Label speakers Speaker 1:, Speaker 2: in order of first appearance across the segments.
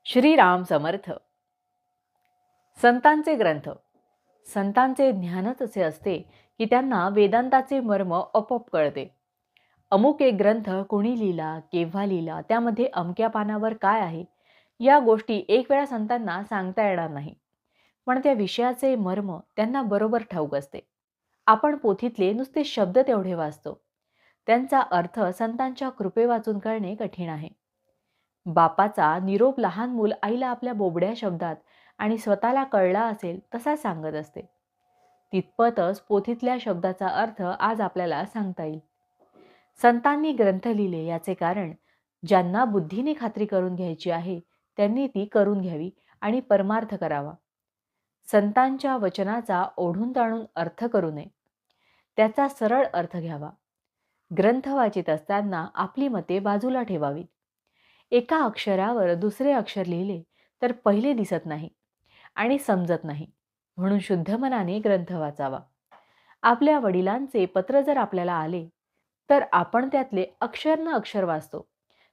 Speaker 1: श्रीराम समर्थ. संतांचे ग्रंथ. संतांचे ज्ञानच असे असते की त्यांना वेदांताचे मर्म आपोआप कळते. अमुक एक ग्रंथ कोणी लिहिला, केव्हा लिहिला, त्यामध्ये अमक्या पानावर काय आहे, या गोष्टी एक वेळा संतांना सांगता येणार नाही, पण त्या विषयाचे मर्म त्यांना बरोबर ठाऊक असते. आपण पोथीतले नुसते शब्द तेवढे वाचतो, त्यांचा अर्थ संतांच्या कृपे वाचून कळणे कठीण आहे. बापाचा निरोप लहान मूल आईला आपल्या बोबड्या शब्दात आणि स्वतःला कळला असेल तसा सांगत असते. तितपतच पोथीतल्या शब्दाचा अर्थ आज आपल्याला सांगता येईल. संतांनी ग्रंथ लिहिले याचे कारण, ज्यांना बुद्धीने खात्री करून घ्यायची आहे त्यांनी ती करून घ्यावी आणि परमार्थ करावा. संतांच्या वचनाचा ओढून ताणून अर्थ करू नये, त्याचा सरळ अर्थ घ्यावा. ग्रंथ वाचित असताना आपली मते बाजूला ठेवावी. एका अक्षरावर दुसरे अक्षर लिहिले तर पहिले दिसत नाही आणि समजत नाही, म्हणून शुद्ध मनाने ग्रंथ वाचावा. आपल्या वडिलांचे पत्र जर आपल्याला आले तर आपण त्यातले अक्षर न अक्षर वाचतो,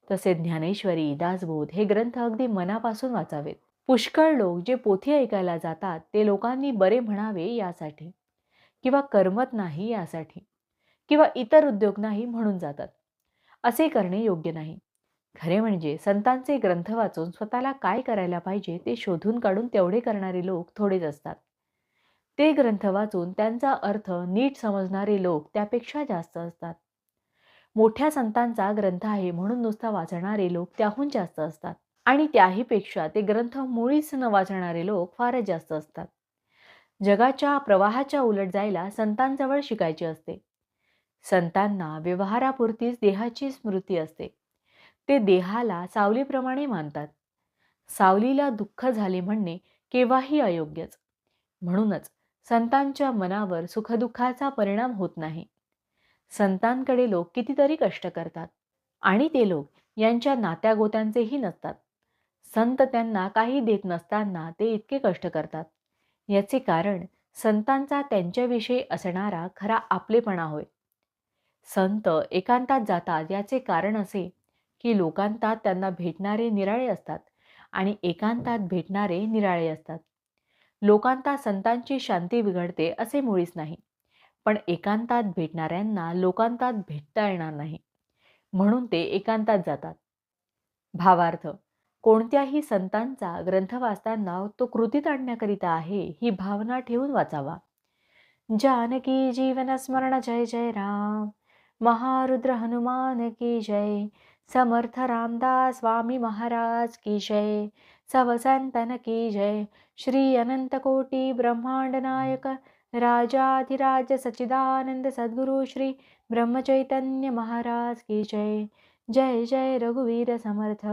Speaker 1: तसे ज्ञानेश्वरी, दासबोध हे ग्रंथ अगदी मनापासून वाचावेत. पुष्कळ लोक जे पोथी ऐकायला जातात ते लोकांनी बरे म्हणावे यासाठी, किंवा करमत नाही यासाठी, किंवा इतर उद्योग नाही म्हणून जातात. असे करणे योग्य नाही. खरे म्हणजे संतांचे ग्रंथ वाचून स्वतःला काय करायला पाहिजे ते शोधून काढून तेवढे करणारे लोक थोडेच असतात. ते ग्रंथ वाचून त्यांचा अर्थ नीट समजणारे लोक त्यापेक्षा जास्त असतात. मोठ्या संतांचा ग्रंथ आहे म्हणून नुसता वाचणारे लोक त्याहून जास्त असतात, आणि त्याहीपेक्षा ते ग्रंथ मुळीच न वाचणारे लोक फारच जास्त असतात. जगाच्या प्रवाहाच्या उलट जायला संतांजवळ शिकायचे असते. संतांना व्यवहारापुरतीच देहाची स्मृती असते. ते देहाला सावलीप्रमाणे मानतात. सावलीला दुःख झाले म्हणणे केव्हाही अयोग्यच. म्हणूनच संतांच्या मनावर सुखदुःखाचा परिणाम होत नाही. संतांकडे लोक कितीतरी कष्ट करतात, आणि ते लोक यांच्या नात्यागोत्यांचेही नसतात. संत त्यांना काही देत नसताना ते इतके कष्ट करतात. याचे कारण संतांचा त्यांच्याविषयी असणारा खरा आपलेपणा होय. संत एकांतात जातात याचे कारण असे की लोकांतात त्यांना भेटणारे निराळे असतात आणि एकांतात भेटणारे निराळे असतात. लोकांतात संतांची शांती बिघडते असे मुळीच नाही, पण एकांतात भेटणाऱ्यांना लोकांतात भेटता येणार नाही, म्हणून ते एकांतात जातात. भावार्थ, कोणत्याही संतांचा ग्रंथ वाचताना तो कृतीत आणण्याकरिता आहे ही भावना ठेवून वाचावा. जानकी जीवन स्मरण जय जय राम. महारुद्र हनुमान की जय. समर्थ रामदास स्वामी महाराज की जय. सब संतन की जय. श्री अनंत कोटि ब्रह्मांड नायक राजाधिराज सच्चिदानंद सद्गुरु श्री ब्रह्मचैतन्य महाराज की जय. जय जय रघुवीर समर्थ.